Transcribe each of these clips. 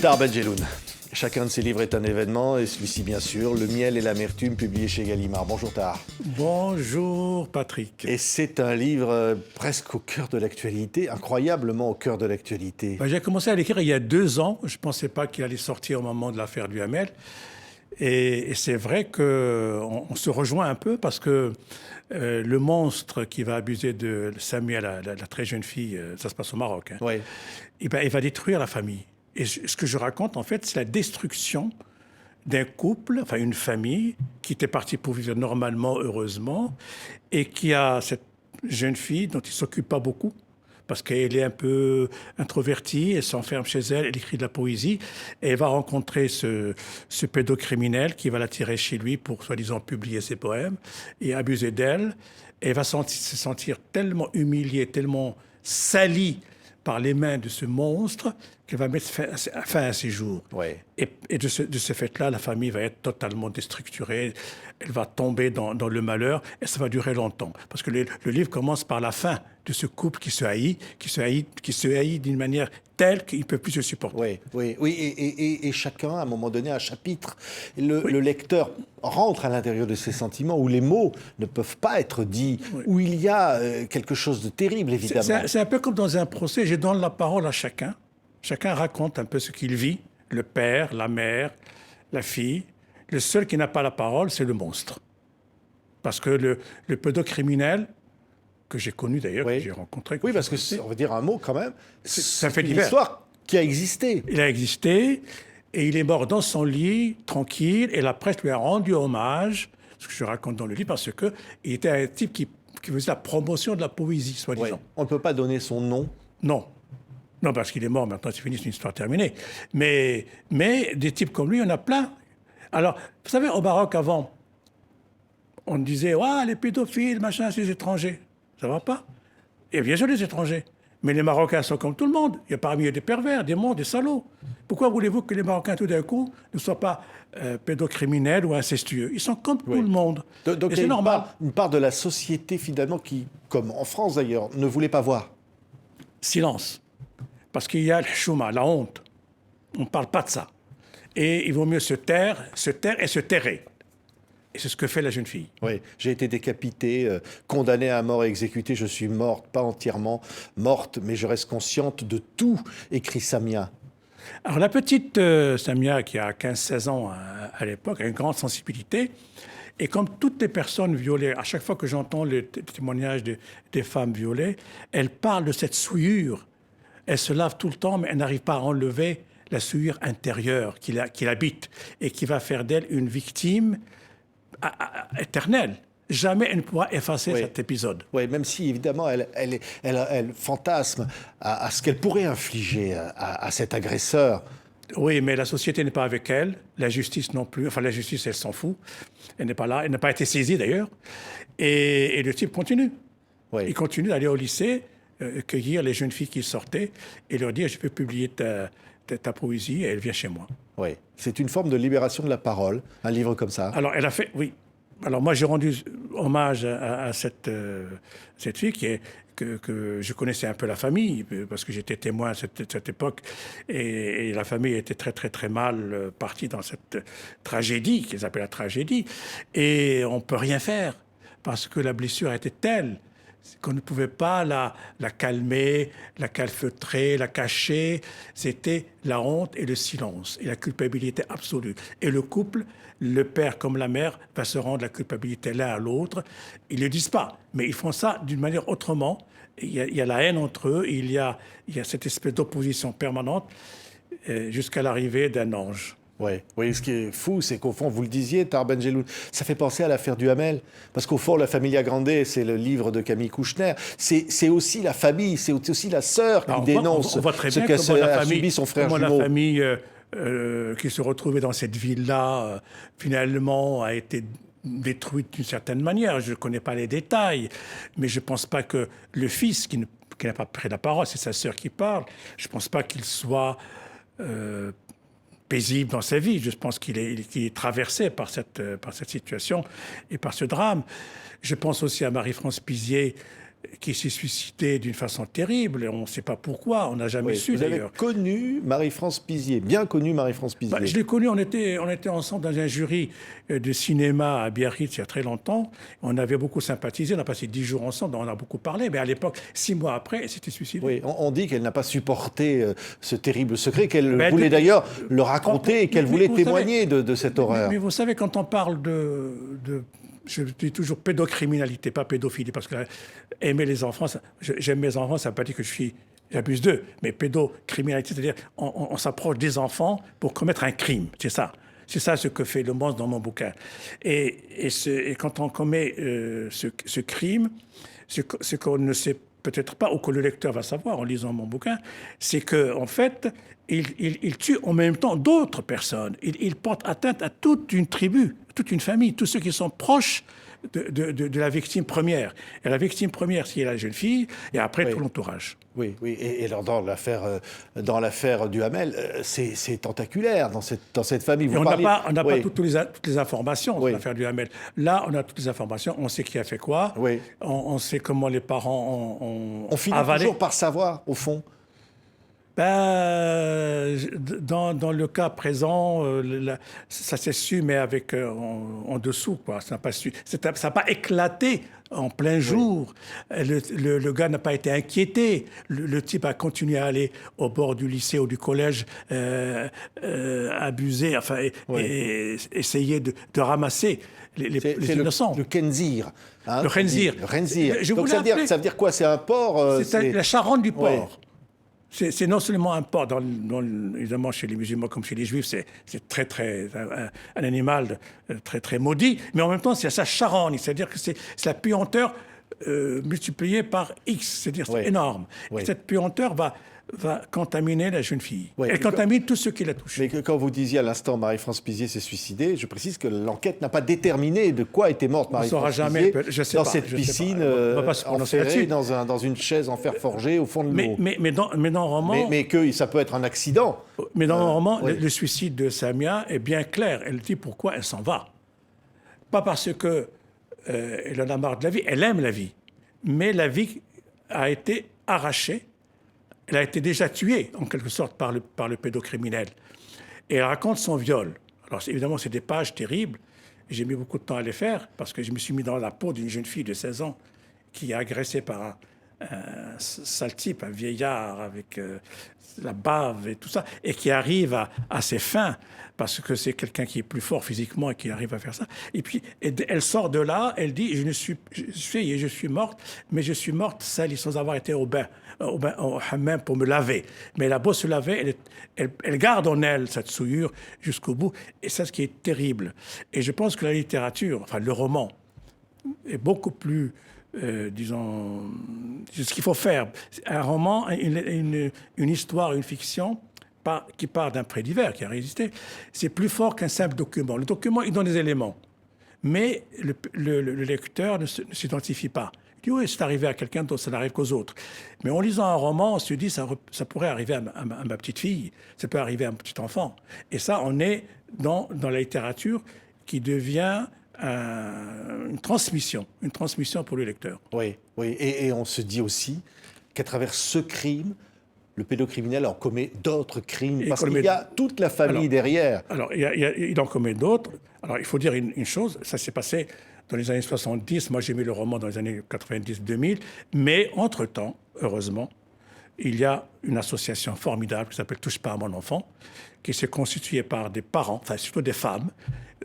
Tahar Ben Jelloun. Chacun de ses livres est un événement, et celui-ci, bien sûr, Le miel et l'amertume, publié chez Gallimard. Bonjour Tahar. Bonjour Patrick. Et c'est un livre presque au cœur de l'actualité, incroyablement au cœur de l'actualité. J'ai commencé à l'écrire il y a 2 ans. Je ne pensais pas qu'il allait sortir au moment de l'affaire Duhamel. Et c'est vrai qu'on se rejoint un peu parce que le monstre qui va abuser de Samia, la très jeune fille, ça se passe au Maroc, hein, Ouais. il va détruire la famille. Et ce que je raconte, en fait, c'est la destruction d'un couple, enfin une famille, qui était partie pour vivre normalement, heureusement, et qui a cette jeune fille dont il ne s'occupe pas beaucoup, parce qu'elle est un peu introvertie, elle s'enferme chez elle, elle écrit de la poésie, et elle va rencontrer ce pédocriminel qui va l'attirer chez lui pour, soi-disant, publier ses poèmes et abuser d'elle. Et elle va se sentir tellement humiliée, tellement salie par les mains de ce monstre qu'elle va mettre fin à ses jours. Ouais. Et de ce fait-là, la famille va être totalement déstructurée, elle va tomber dans le malheur, et ça va durer longtemps. Parce que le livre commence par la fin de ce couple qui se haït d'une manière telle qu'ils ne peuvent plus se supporter. Oui, et chacun, à un moment donné, un chapitre. Le lecteur rentre à l'intérieur de ses sentiments, où les mots ne peuvent pas être dits, où il y a quelque chose de terrible, évidemment. C'est un peu comme dans un procès, je donne la parole à chacun. Chacun raconte un peu ce qu'il vit, le père, la mère, la fille. Le seul qui n'a pas la parole, c'est le monstre. Parce que le pédocriminel, que j'ai connu d'ailleurs, que j'ai rencontré... Oui, parce que, on va dire un mot quand même, c'est une histoire qui a existé. Il a existé, et il est mort dans son lit, tranquille, et la presse lui a rendu hommage, ce que je raconte dans le livre, parce qu'il était un type qui faisait la promotion de la poésie, soi-disant. Ouais. On ne peut pas donner son nom. Non, parce qu'il est mort, maintenant c'est fini, c'est une histoire terminée. Mais des types comme lui, il y en a plein. Alors, vous savez, au Maroc, avant, on disait, ouais, les pédophiles, machin, c'est les étrangers. Ça va pas. Et bien sûr, les étrangers. Mais les Marocains sont comme tout le monde. Il y a parmi eux des pervers, des monstres, des salauds. Pourquoi voulez-vous que les Marocains, tout d'un coup, ne soient pas pédocriminels ou incestueux? Ils sont comme tout le monde. Donc et c'est normal. Une part de la société, finalement, qui, comme en France d'ailleurs, ne voulait pas voir. Silence. Parce qu'il y a le chouma, la honte. On ne parle pas de ça. Et il vaut mieux se taire et se terrer. Et c'est ce que fait la jeune fille. Oui, j'ai été décapitée, condamnée à mort et exécutée. Je suis morte, pas entièrement morte, mais je reste consciente de tout, écrit Samia. Alors la petite Samia, qui a 15-16 ans à l'époque, a une grande sensibilité. Et comme toutes les personnes violées, à chaque fois que j'entends les témoignages des femmes violées, elles parlent de cette souillure. Elle se lave tout le temps, mais elle n'arrive pas à enlever la souillure intérieure qui l'habite et qui va faire d'elle une victime éternelle. Jamais elle ne pourra effacer cet épisode. Oui, même si, évidemment, elle fantasme à ce qu'elle pourrait infliger à cet agresseur. Oui, mais la société n'est pas avec elle, la justice non plus. Enfin, la justice, elle s'en fout. Elle n'est pas là, elle n'a pas été saisie d'ailleurs. Et le type continue. Oui. Il continue d'aller au lycée, cueillir les jeunes filles qui sortaient et leur dire « je peux publier ta poésie » et elle vient chez moi. Oui, c'est une forme de libération de la parole, un livre comme ça. Alors, elle a fait... Oui. Alors, moi, j'ai rendu hommage à cette fille que je connaissais un peu la famille, parce que j'étais témoin à cette époque, et la famille était très, très, très mal partie dans cette tragédie, qu'ils appellent la tragédie, et on ne peut rien faire, parce que la blessure était telle qu'on ne pouvait pas la calmer, la calfeutrer, la cacher. C'était la honte et le silence et la culpabilité absolue. Et le couple, le père comme la mère, va se rendre la culpabilité l'un à l'autre. Ils ne le disent pas, mais ils font ça d'une manière autrement. Il y a la haine entre eux, il y a cette espèce d'opposition permanente jusqu'à l'arrivée d'un ange. Oui, ce qui est fou, c'est qu'au fond, vous le disiez, Tahar Ben Jelloun, ça fait penser à l'affaire Duhamel. Parce qu'au fond, La Familia Grande, c'est le livre de Camille Kouchner. C'est aussi la famille, c'est aussi la sœur qui dénonce on voit très bien ce qu'a subi son frère jumeau. Comment la famille qui se retrouvait dans cette ville-là, finalement, a été détruite d'une certaine manière. Je ne connais pas les détails, mais je ne pense pas que le fils, qui n'a pas pris la parole, c'est sa sœur qui parle, je ne pense pas qu'il soit... paisible dans sa vie. Je pense qu'il est traversé par cette situation et par ce drame. Je pense aussi à Marie-France Pizier, qui s'est suicidé d'une façon terrible. On ne sait pas pourquoi, on n'a jamais su Vous avez d'ailleurs. connu Marie-France Pizier, bien connu Marie-France Pizier. Je l'ai connu, on était ensemble dans un jury de cinéma à Biarritz il y a très longtemps. On avait beaucoup sympathisé, on a passé 10 jours ensemble, on a beaucoup parlé. Mais à l'époque, 6 mois après, elle s'était suicidée. Oui, on dit qu'elle n'a pas supporté ce terrible secret, qu'elle voulait d'ailleurs le raconter et qu'elle voulait témoigner de cette horreur. Mais vous savez, quand on parle je dis toujours pédocriminalité, pas pédophilie, parce que aimer les enfants, j'aime mes enfants, ça ne veut pas dire que j'abuse d'eux, mais pédocriminalité, c'est-à-dire on s'approche des enfants pour commettre un crime, c'est ça. C'est ça ce que fait Le Monstre dans mon bouquin. Et quand on commet ce crime, ce qu'on ne sait peut-être pas, ou que le lecteur va savoir en lisant mon bouquin, c'est qu'en fait, il tue en même temps d'autres personnes. Il porte atteinte à toute une tribu, toute une famille, tous ceux qui sont proches de la victime première. Et la victime première, c'est la jeune fille, et après tout l'entourage. Oui, oui. Et alors dans l'affaire Duhamel, c'est tentaculaire dans cette famille. On n'a pas toutes les informations sur l'affaire Duhamel. Là, on a toutes les informations. On sait qui a fait quoi. Oui. On sait comment les parents ont finit avalé. Toujours par savoir, au fond. Dans le cas présent, ça s'est su, mais avec en dessous, quoi. Ça n'a pas éclaté en plein jour. Le gars n'a pas été inquiété. Le type a continué à aller au bord du lycée ou du collège, abuser, enfin, et essayer de ramasser les innocents. Le Kenzir. Hein, le Kenzir. Le Kenzir. Donc ça veut dire quoi? C'est un porc c'est la charogne du porc. Ouais. C'est non seulement un porc, évidemment chez les musulmans comme chez les juifs, c'est très un animal très très maudit, mais en même temps c'est sa charogne, c'est-à-dire que c'est la puanteur multipliée par X, c'est-à-dire c'est énorme. Et cette puanteur va contaminer la jeune fille. Elle contamine tous ceux qui la touchent. Mais quand vous disiez à l'instant Marie-France Pizier s'est suicidée, je précise que l'enquête n'a pas déterminé de quoi était morte Marie-France Pizier dans cette piscine enferrée dans une chaise en fer forgé au fond de l'eau. Mais dans le roman... Mais que ça peut être un accident. Mais dans le roman, le suicide de Samia est bien clair. Elle dit pourquoi elle s'en va. Pas parce qu'elle en a marre de la vie. Elle aime la vie. Mais la vie a été arrachée. Elle a été déjà tuée, en quelque sorte, par le pédocriminel. Et elle raconte son viol. Alors, évidemment, c'est des pages terribles. J'ai mis beaucoup de temps à les faire, parce que je me suis mis dans la peau d'une jeune fille de 16 ans qui est agressée par un sale type, un vieillard, avec la bave et tout ça, et qui arrive à ses fins, parce que c'est quelqu'un qui est plus fort physiquement et qui arrive à faire ça. Et puis, elle sort de là, elle dit, je suis morte, mais je suis morte salie, sans avoir été au hammam pour me laver. Mais elle a beau se laver, elle garde en elle cette souillure jusqu'au bout, et c'est ce qui est terrible. Et je pense que la littérature, enfin le roman, est beaucoup plus... disons, ce qu'il faut faire. Un roman, une histoire, une fiction qui part d'un fait divers qui a résisté, c'est plus fort qu'un simple document. Le document, il donne des éléments, mais le lecteur ne s'identifie pas. Il dit, oui, c'est arrivé à quelqu'un d'autre, ça n'arrive qu'aux autres. Mais en lisant un roman, on se dit, ça pourrait arriver à ma petite fille, ça peut arriver à un petit enfant. Et ça, on est dans la littérature qui devient... une transmission pour le lecteur. Oui, oui. Et on se dit aussi qu'à travers ce crime, le pédocriminel en commet d'autres crimes, parce qu'il y a toute la famille derrière. Alors, il en commet d'autres. Alors, il faut dire une chose, ça s'est passé dans les années 70, moi j'ai mis le roman dans les années 90-2000, mais entre-temps, heureusement, il y a une association formidable qui s'appelle « Touche pas à mon enfant », qui s'est constituée par des parents, enfin surtout des femmes,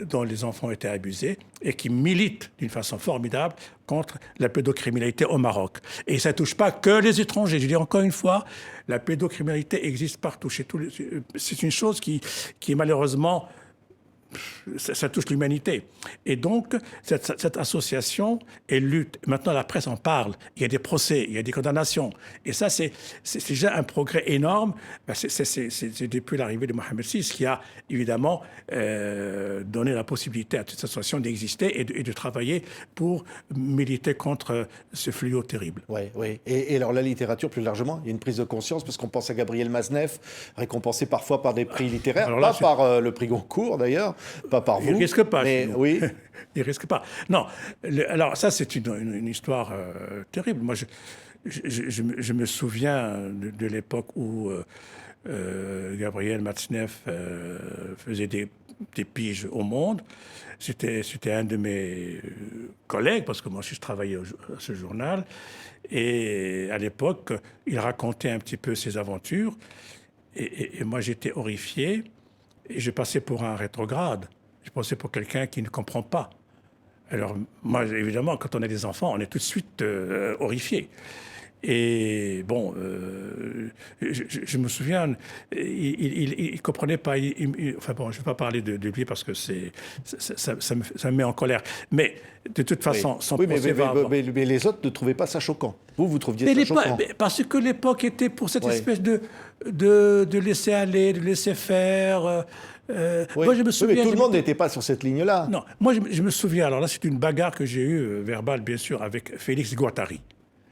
dont les enfants étaient abusés, et qui militent d'une façon formidable contre la pédocriminalité au Maroc. Et ça ne touche pas que les étrangers. Je dis encore une fois, la pédocriminalité existe partout. C'est une chose qui malheureusement... Ça touche l'humanité. Et donc, cette association, elle lutte. Maintenant, la presse en parle. Il y a des procès, il y a des condamnations. Et ça, c'est déjà un progrès énorme. C'est depuis l'arrivée de Mohamed VI qui a évidemment donné la possibilité à toute cette association d'exister et de travailler pour militer contre ce fléau terrible. Oui, oui. Et alors, la littérature, plus largement, il y a une prise de conscience, parce qu'on pense à Gabriel Maznef, récompensé parfois par des prix littéraires, par le prix Goncourt d'ailleurs. pas par vous. Il risque pas. Mais oui. Il risque pas. Non. Alors ça, c'est une histoire terrible. Moi, je me souviens de l'époque où Gabriel Matzneff faisait des piges au Monde. C'était un de mes collègues, parce que moi je travaillais à ce journal. Et à l'époque, il racontait un petit peu ses aventures. Et moi, j'étais horrifié. Et je passais pour un rétrograde. Je passais pour quelqu'un qui ne comprend pas. Alors, moi, évidemment, quand on a des enfants, on est tout de suite horrifié. Et bon, je me souviens, il comprenait pas. Enfin bon, je ne vais pas parler de lui parce que ça me met en colère. Mais de toute façon, oui. son oui, procès mais les autres ne trouvaient pas ça choquant. Vous trouviez ça choquant. Parce que l'époque était pour cette espèce de laisser aller, de laisser faire. Moi, je me souviens, mais tout le monde n'était pas sur cette ligne-là. Non, moi, je me souviens. Alors là, c'est une bagarre que j'ai eue, verbale, bien sûr, avec Félix Guattari.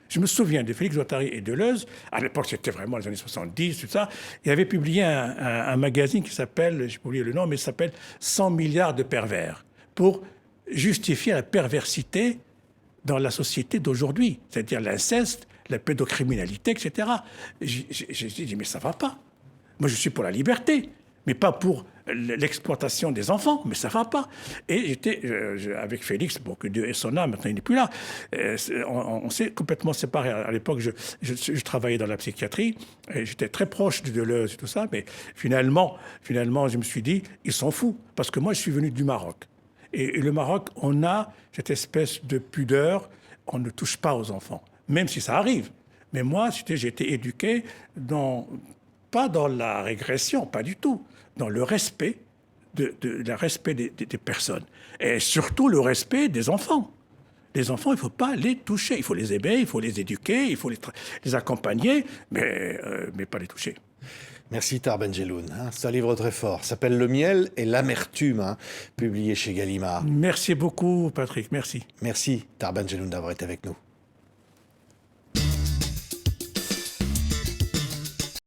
Je me souviens de Félix Guattari et Deleuze. À l'époque, c'était vraiment les années 70, tout ça. Il avait publié un magazine qui s'appelle, j'ai oublié le nom, mais il s'appelle 100 milliards de pervers, pour justifier la perversité dans la société d'aujourd'hui, c'est-à-dire l'inceste, la pédocriminalité, etc. J'ai dit, mais ça va pas. Moi, je suis pour la liberté, mais pas pour l'exploitation des enfants, mais ça va pas. Et j'étais avec Félix, bon, que Dieu ait son âme, maintenant il n'est plus là. On s'est complètement séparés. À l'époque, je travaillais dans la psychiatrie, et j'étais très proche de Deleuze et tout ça, mais finalement, je me suis dit, ils s'en foutent, parce que moi, je suis venu du Maroc. Et le Maroc, on a cette espèce de pudeur, on ne touche pas aux enfants, même si ça arrive. Mais moi, j'ai été éduqué pas dans la régression, pas du tout, dans le respect, le respect des personnes. Et surtout le respect des enfants. Les enfants, il ne faut pas les toucher. Il faut les aimer, il faut les éduquer, il faut les accompagner, mais pas les toucher. Merci Tahar Ben-Jelloun. C'est un livre très fort. Ça s'appelle Le miel et l'amertume, publié chez Gallimard. Merci beaucoup, Patrick. Merci. Merci Tahar Ben-Jelloun d'avoir été avec nous.